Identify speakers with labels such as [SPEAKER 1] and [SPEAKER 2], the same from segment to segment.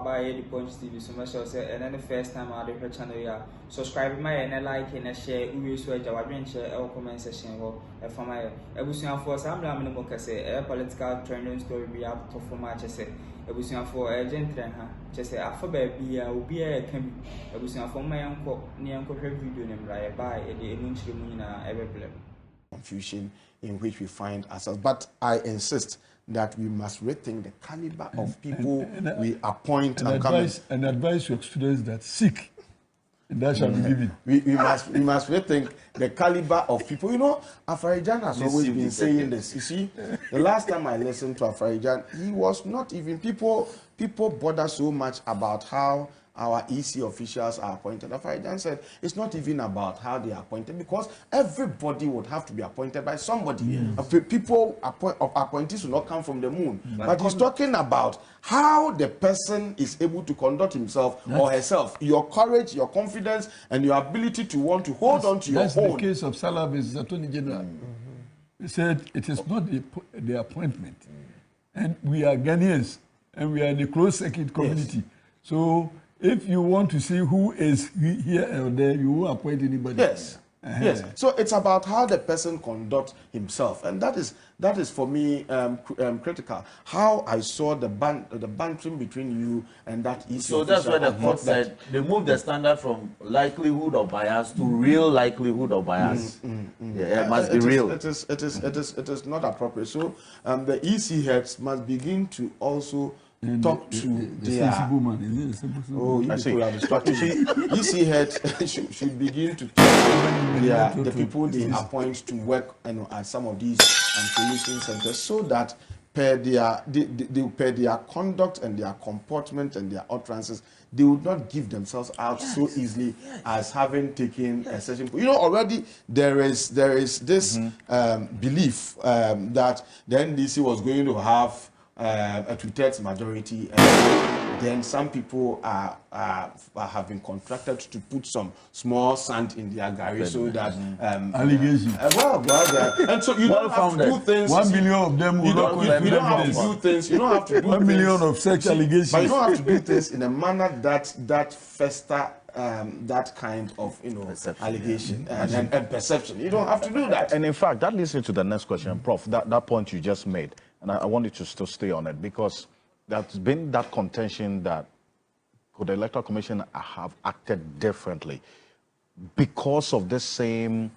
[SPEAKER 1] by the Punch TV. So much and then the first time I do her channel here. Subscribe my and like and share. We will share our comment section for my ebusian for some minimum a political trending story be up to for my chess. Ebusian for a gentleman, just a baby, will be a can ebusian for my uncle near uncle video name right by the Munchimuna ever
[SPEAKER 2] confusion in which we find ourselves. But I insist that we must rethink the caliber of people we appoint and
[SPEAKER 3] advise your students that seek, and that shall be given.
[SPEAKER 2] We must rethink the caliber of people. You know, Afari has always been saying this. You see, the last time I listened to Afari, he was not even people bother so much about how our EC officials are appointed. Afari said it's not even about how they are appointed, because everybody would have to be appointed by somebody. Yes. Appointees will not come from the moon. But he's talking about how the person is able to conduct himself or herself. Your courage, your confidence, and your ability to want to hold on to your own.
[SPEAKER 3] That's the case of Salah versus Attorney General. He said it is not the appointment. And we are Ghanaians, and we are in the closed circuit community. Yes. So if you want to see who is here or there, you won't appoint anybody.
[SPEAKER 2] Yes. Yes. So it's about how the person conducts himself, and that is for me critical. How I saw the bantering between you and that issue.
[SPEAKER 4] So that's why the court said they moved the standard from likelihood of bias to real likelihood of bias. Yeah, it must be real.
[SPEAKER 2] It is not appropriate. So the EC heads must begin to also talk to their EC head should begin to talk to the people they appoint to work at some of these policing centers, so that per their conduct and their comportment and their utterances, they would not give themselves out so easily as having taken a certain. You know, already there is this belief that the NDC was going to have a 2/3 majority, and then some people have been contracted to put some small sand in their garage so that
[SPEAKER 3] allegation.
[SPEAKER 2] And so you don't have to do things.
[SPEAKER 3] 1 million of them will not.
[SPEAKER 2] You don't have to do things. You don't have to do
[SPEAKER 3] 1 million of such allegations.
[SPEAKER 2] But you don't have to do things in a manner that fester that kind of perception, allegation and perception. You don't have to do that.
[SPEAKER 5] And in fact, that leads me to the next question, Prof. That point you just made. And I want you to still stay on it, because there's been that contention that could the Electoral Commission have acted differently because of this same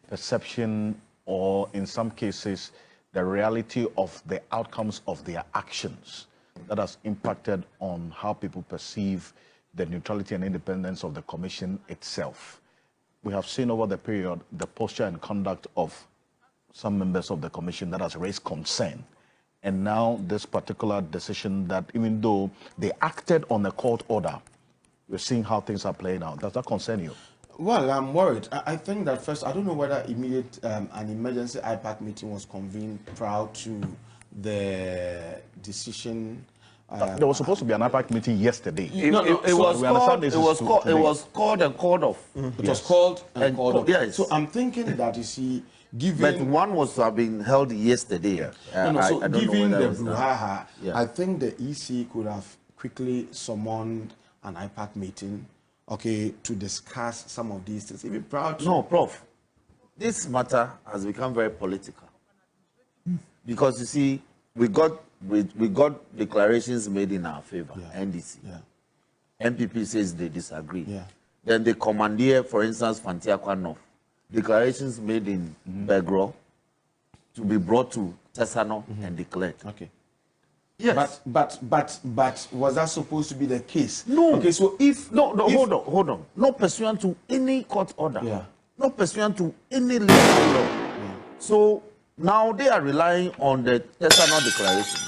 [SPEAKER 5] perception, or in some cases, the reality of the outcomes of their actions that has impacted on how people perceive the neutrality and independence of the Commission itself. We have seen over the period the posture and conduct of some members of the Commission that has raised concern. And now this particular decision that even though they acted on a court order, we're seeing how things are playing out. Does that concern you?
[SPEAKER 2] Well, I'm worried. I think that first, I don't know whether immediate an emergency IPAC meeting was convened prior to the decision.
[SPEAKER 5] There was supposed to be an IPAC meeting yesterday.
[SPEAKER 4] It was called and called off.
[SPEAKER 2] It was called and called off.
[SPEAKER 4] Yes.
[SPEAKER 2] So I'm thinking that, you see,
[SPEAKER 4] but one was being held yesterday.
[SPEAKER 2] Given the brouhaha, I think the EC could have quickly summoned an IPAC meeting, to discuss some of these things. Even proud to...
[SPEAKER 4] No, Prof. This matter has become very political, because you see, we got declarations made in our favor. NDC. NPP says they disagree. Then they commandeer, for instance, Fantiakwa North. Declarations made in Begro to be brought to Tesano and declared. Yes.
[SPEAKER 2] But was that supposed to be the case?
[SPEAKER 4] No. Okay, so hold on. Not pursuant to any court order. Not pursuant to any legal law. So now they are relying on the Tesano declaration.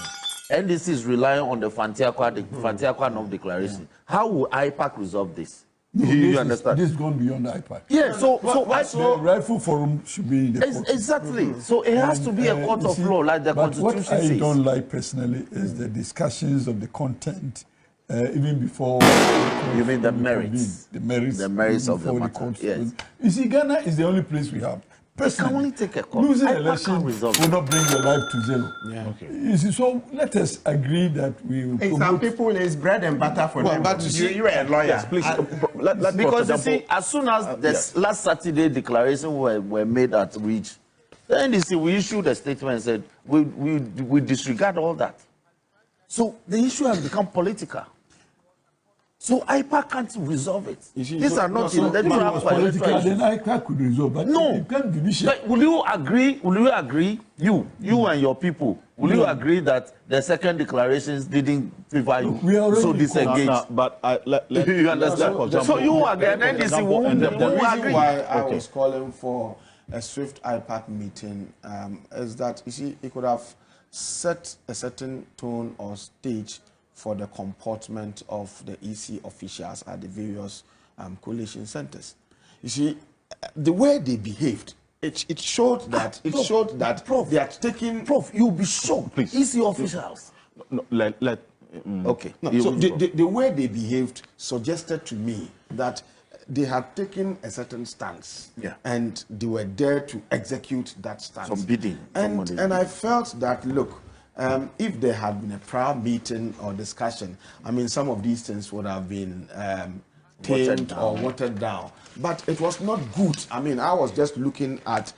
[SPEAKER 4] NDC is relying on the Fantiakwa North declaration. How will IPAC resolve this?
[SPEAKER 3] No,
[SPEAKER 4] you understand?
[SPEAKER 3] This is gone beyond the IPAC.
[SPEAKER 4] Yeah, so
[SPEAKER 3] the rightful forum should be in the court.
[SPEAKER 4] Exactly. So it has to be a court of law, like the Constitution says.
[SPEAKER 3] What I don't like personally is the discussions of the content, even before.
[SPEAKER 4] You mean the merits?
[SPEAKER 3] The merits
[SPEAKER 4] of the matter. Yes.
[SPEAKER 3] You see, Ghana is the only place we have personally,
[SPEAKER 4] can only take a call.
[SPEAKER 3] losing
[SPEAKER 4] IPAC
[SPEAKER 3] election
[SPEAKER 4] can't
[SPEAKER 3] will
[SPEAKER 4] resolve it.
[SPEAKER 3] not bring your life to zero.
[SPEAKER 2] Yeah.
[SPEAKER 5] Okay.
[SPEAKER 3] You see, so let us agree that we will
[SPEAKER 6] Hey, some
[SPEAKER 3] promote.
[SPEAKER 6] people, it's bread and butter for
[SPEAKER 2] Well,
[SPEAKER 6] them.
[SPEAKER 2] but
[SPEAKER 6] You're a lawyer.
[SPEAKER 5] Yes, please. Let
[SPEAKER 4] Because
[SPEAKER 5] Dr.
[SPEAKER 4] you see,
[SPEAKER 5] Jampo-
[SPEAKER 4] as soon as the last Saturday declaration were made at Reach, the NDC, we issued a statement and said, we disregard all that. So the issue has become political. So IPAC can't resolve it.
[SPEAKER 2] see,
[SPEAKER 4] These
[SPEAKER 2] so-
[SPEAKER 4] are not
[SPEAKER 2] so-
[SPEAKER 3] If it
[SPEAKER 4] electoral
[SPEAKER 3] was political,
[SPEAKER 4] issues.
[SPEAKER 3] then I could resolve. But
[SPEAKER 4] No.
[SPEAKER 3] you can't judicial.
[SPEAKER 4] But will you agree? Will you agree? You and your people. Will you agree that the second declarations didn't favor you?
[SPEAKER 3] We are already
[SPEAKER 4] So
[SPEAKER 3] called.
[SPEAKER 4] disengage.
[SPEAKER 5] No, but
[SPEAKER 4] You understand? So you agree, and NDC won't
[SPEAKER 2] And the reason
[SPEAKER 4] agree.
[SPEAKER 2] why I
[SPEAKER 5] Okay.
[SPEAKER 2] was calling for a swift IPAC meeting is that, you see, it could have set a certain tone or stage for the comportment of the EC officials at the various coalition centers. You see, the way they behaved, it showed that
[SPEAKER 4] Prof,
[SPEAKER 2] they are taking.
[SPEAKER 4] Prof, you'll be shocked.
[SPEAKER 5] Please.
[SPEAKER 4] EC officials.
[SPEAKER 5] no,
[SPEAKER 4] Okay.
[SPEAKER 2] No,
[SPEAKER 4] You
[SPEAKER 2] so
[SPEAKER 4] will go.
[SPEAKER 2] the way they behaved suggested to me that they had taken a certain stance,
[SPEAKER 4] Yeah.
[SPEAKER 2] and they were there to execute that stance.
[SPEAKER 4] Some bidding.
[SPEAKER 2] And
[SPEAKER 4] Somebody's
[SPEAKER 2] I felt that, look, if there had been a prior meeting or discussion, I mean, some of these things would have been tamed or watered down. But it was not good. I mean, I was just looking at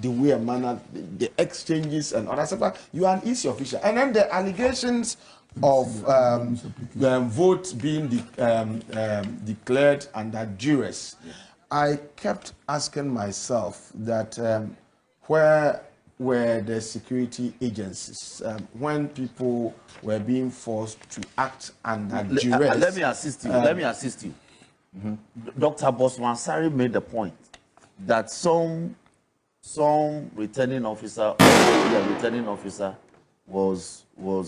[SPEAKER 2] the way and manner, the exchanges and all that stuff. But you are an EC official. And then the allegations of votes being declared under duress. I kept asking myself that where were the security agencies when people were being forced to act under duress?
[SPEAKER 4] Let me assist you. Let me assist you. Dr. Bosmansari made the point that some returning officer,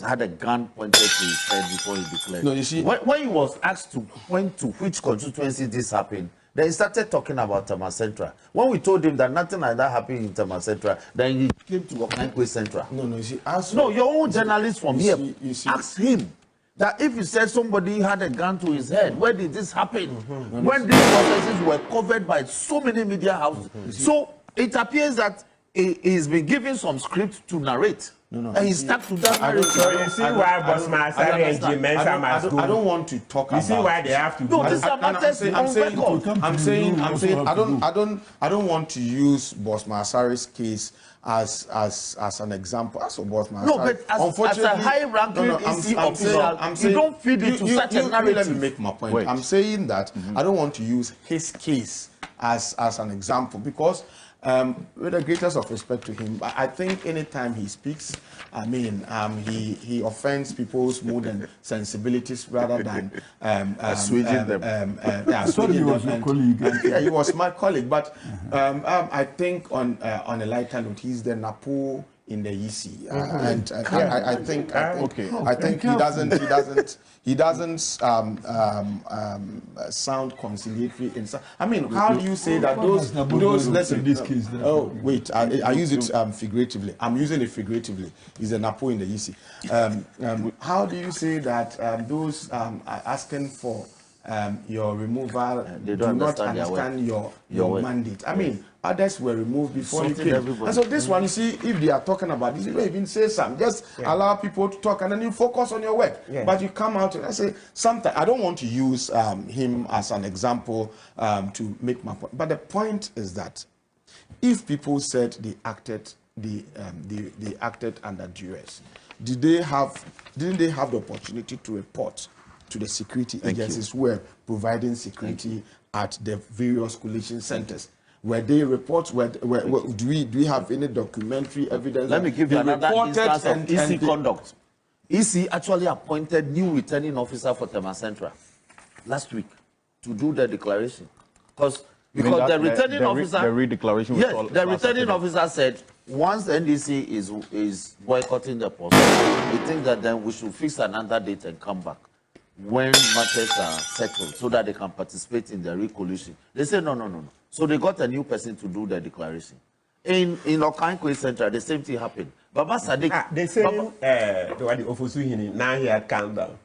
[SPEAKER 4] had a gun pointed to his head before he declared.
[SPEAKER 2] No, you see,
[SPEAKER 4] when he was asked to point to which constituency this happened, then he started talking about Tema Central. When we told him that nothing like that happened in Tema Central, then he came to Okankwe Central.
[SPEAKER 2] No, you see, as
[SPEAKER 4] No, your own journalist from here
[SPEAKER 2] you see.
[SPEAKER 4] asked him that if he said somebody had a gun to his head, where did this happen? When these processes were covered by so many media houses. So it appears that he's been given some script to narrate. And he's stuck to that narrative.
[SPEAKER 6] So you see why Bosmansari and Jim Mensah must go.
[SPEAKER 2] I don't want to talk
[SPEAKER 6] You
[SPEAKER 2] about.
[SPEAKER 6] see why they have to
[SPEAKER 4] No,
[SPEAKER 6] go.
[SPEAKER 4] these are matters on record.
[SPEAKER 2] I'm saying, I don't want to use Bosmansari's case as an example. As a Bosmansari.
[SPEAKER 4] No, but as a high-ranking EC official, you don't feed into such a narrative.
[SPEAKER 2] Let me make my point.
[SPEAKER 5] Wait.
[SPEAKER 2] I'm saying that I don't want to use his case as an example because. With the greatest of respect to him, I think anytime he speaks, I mean, he offends people's mood and sensibilities rather than
[SPEAKER 4] assuaging them.
[SPEAKER 3] I thought he was your colleague.
[SPEAKER 2] Yeah, he was my colleague, but I think on a lighter note, he's the Napo in the EC, and I think he doesn't sound conciliatory. I mean, how do you say that those listen?
[SPEAKER 3] In this case,
[SPEAKER 2] Oh wait, I use it figuratively. I'm using it figuratively. He's a Napo in the EC. How do you say that those asking for your removal
[SPEAKER 4] They
[SPEAKER 2] do
[SPEAKER 4] don't
[SPEAKER 2] not
[SPEAKER 4] understand
[SPEAKER 2] your
[SPEAKER 4] way.
[SPEAKER 2] mandate? I mean, others were removed before you
[SPEAKER 4] Something
[SPEAKER 2] came.
[SPEAKER 4] everybody-
[SPEAKER 2] And so this one, you see, if they are talking about this, you don't even say something. Just allow people to talk and then you focus on your work.
[SPEAKER 6] Yeah.
[SPEAKER 2] But you come out and I say, sometimes, I don't want to use him as an example to make my point. But the point is that if people said they acted under duress, didn't they have the opportunity to report to the security agencies who were providing security at the various coalition centers? Were they reports? Do we have any documentary evidence?
[SPEAKER 4] Let me give you
[SPEAKER 2] They
[SPEAKER 4] another
[SPEAKER 2] reported
[SPEAKER 4] instance of
[SPEAKER 2] and
[SPEAKER 4] EC
[SPEAKER 2] they-
[SPEAKER 4] conduct. EC actually appointed new returning officer for Tema Central last week to do the declaration. Because the returning officer...
[SPEAKER 5] The re-declaration was
[SPEAKER 4] Yes,
[SPEAKER 5] all
[SPEAKER 4] the
[SPEAKER 5] last
[SPEAKER 4] returning
[SPEAKER 5] Saturday.
[SPEAKER 4] officer said, once the NDC is boycotting the post, we think that then we should fix another date and come back when matters are settled so that they can participate in the re-coalition. They said, no. So they got a new person to do the declaration. In Okankwe Central, the same thing happened. Baba Sadiq...
[SPEAKER 6] They say the Ofosuhini, now he had calmed down.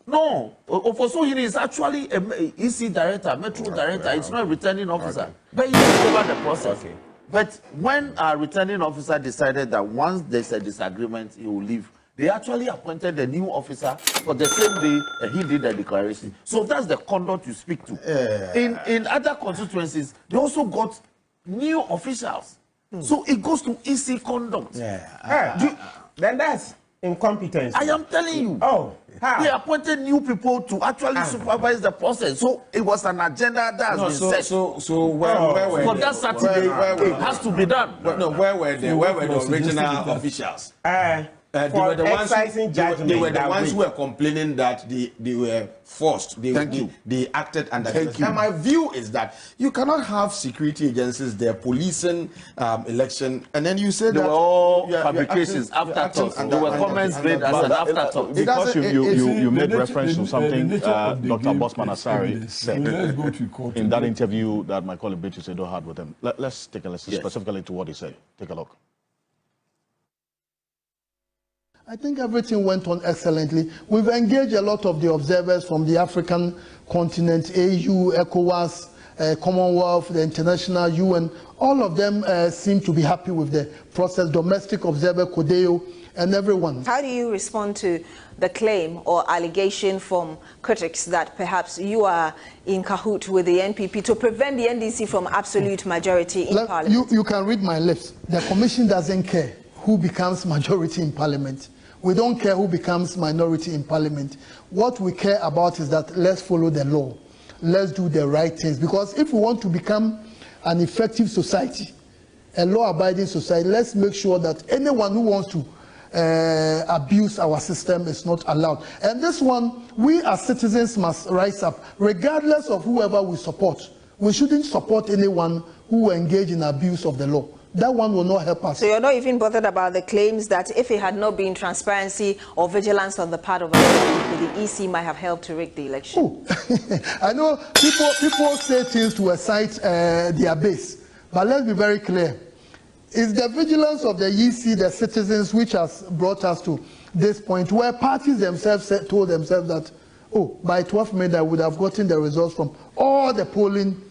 [SPEAKER 4] No, Ofosuhini is actually a EC director, metro director. It's not a returning officer. But he took over the process.
[SPEAKER 6] Okay.
[SPEAKER 4] But when our returning officer decided that once there's a disagreement, he will leave, they actually appointed a new officer for the same day he did the declaration. So that's the conduct you speak to. In other constituencies, they also got new officials. So it goes to EC conduct.
[SPEAKER 6] Then that's incompetence.
[SPEAKER 4] I am telling you.
[SPEAKER 6] Oh, how?
[SPEAKER 4] They appointed new people to actually supervise the process. So it was an agenda that has been set.
[SPEAKER 2] So where were
[SPEAKER 4] for that Saturday, it has to be done.
[SPEAKER 2] Where were the original officials? They were the ones who were complaining that they were forced. They acted under duress. And my view is that you cannot have security agencies there policing election, and then you say
[SPEAKER 4] they
[SPEAKER 2] that
[SPEAKER 4] were all fabrications, afterthoughts. There were comments made as an afterthought.
[SPEAKER 5] Because you made reference to something Dr. Bosman Asari said in that interview that my colleague Beatrice Edo had with him. Let's take a listen specifically to what he said. Take a look.
[SPEAKER 7] I think everything went on excellently. We've engaged a lot of the observers from the African continent, AU, ECOWAS, Commonwealth, the International UN. All of them seem to be happy with the process. Domestic observer, Kodeo, and everyone.
[SPEAKER 8] How do you respond to the claim or allegation from critics that perhaps you are in cahoot with the NPP to prevent the NDC from absolute majority in Parliament?
[SPEAKER 7] You can read my lips. The Commission doesn't care who becomes majority in Parliament. We don't care who becomes minority in Parliament. What we care about is that let's follow the law. Let's do the right things. Because if we want to become an effective society, a law-abiding society, let's make sure that anyone who wants to abuse our system is not allowed. And this one, we as citizens must rise up, regardless of whoever we support. We shouldn't support anyone who engage in abuse of the law. That one will not help us.
[SPEAKER 8] So you're not even bothered about the claims that if it had not been transparency or vigilance on the part of the EC might have helped to rig the election?
[SPEAKER 7] Oh. I know people say things to excite their base, but let's be very clear. It's the vigilance of the EC, the citizens, which has brought us to this point where parties themselves told themselves that, oh, by 12 May I would have gotten the results from all the polling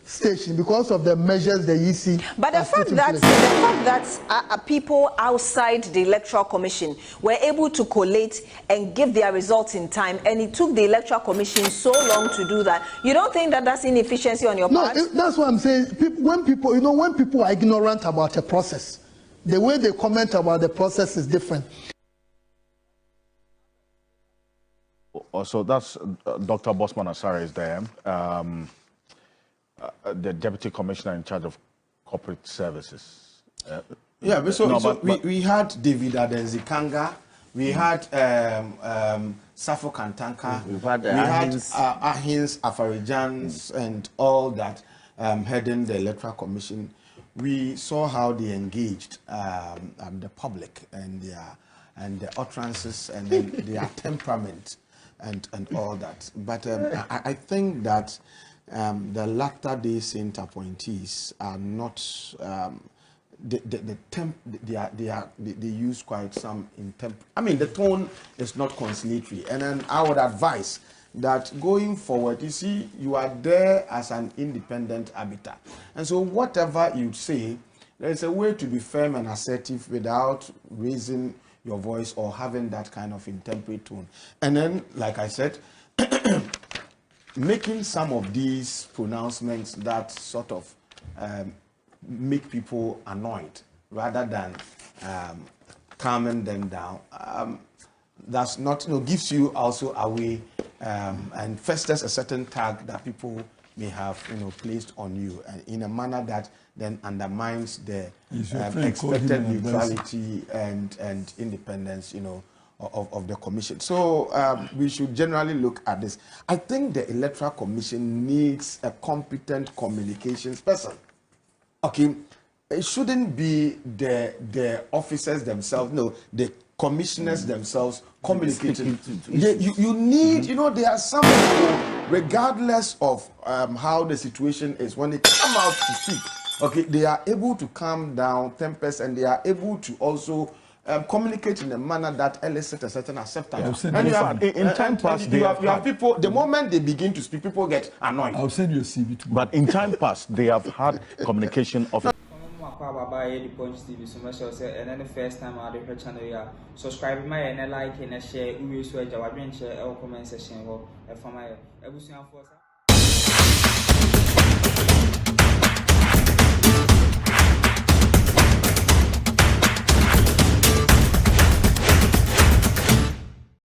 [SPEAKER 7] station because of the measures the EC.
[SPEAKER 8] But the fact that people outside the Electoral Commission were able to collate and give their results in time, and it took the Electoral Commission so long to do that, you don't think that that's inefficiency on your part?
[SPEAKER 7] No, that's what I'm saying. When people are ignorant about a process, the way they comment about the process is different.
[SPEAKER 5] So that's Dr. Bosman Asari is there. The Deputy Commissioner in charge of Corporate Services.
[SPEAKER 2] We had David Adenzikanga, we had Safo Kantanka, we had Ahins, Afarijans, and all that heading the Electoral Commission. We saw how they engaged the public and their utterances and their temperament and all that. But I think that the latter-day Saint appointees are not. They use quite some I mean, the tone is not conciliatory, and then I would advise that going forward, you see, you are there as an independent arbiter, and so whatever you say, there is a way to be firm and assertive without raising your voice or having that kind of intemperate tone. And then, like I said, making some of these pronouncements that sort of make people annoyed rather than calming them down, that's not, gives you also away and festers a certain tag that people may have, placed on you, and in a manner that then undermines the expected neutrality and independence, of the commission. So we should generally look at this. I think the Electoral Commission needs a competent communications person. Okay, it shouldn't be the officers themselves, no, the commissioners themselves communicating. You need, there are some people, regardless of how the situation is, when they come out to speak, okay, they are able to calm down tempers, and they are able to also communicate in a manner that elicits a certain acceptance. And in time past, you have people, the moment they begin to speak, people get annoyed.
[SPEAKER 3] I'll send you a CV too.
[SPEAKER 5] But in time past, they have had communication of
[SPEAKER 1] akwa baba ye the Punch TV so make sure say and then the first time I the channel ya subscribe my and like and share we so jawadwen share comment section ho e fama e busuan for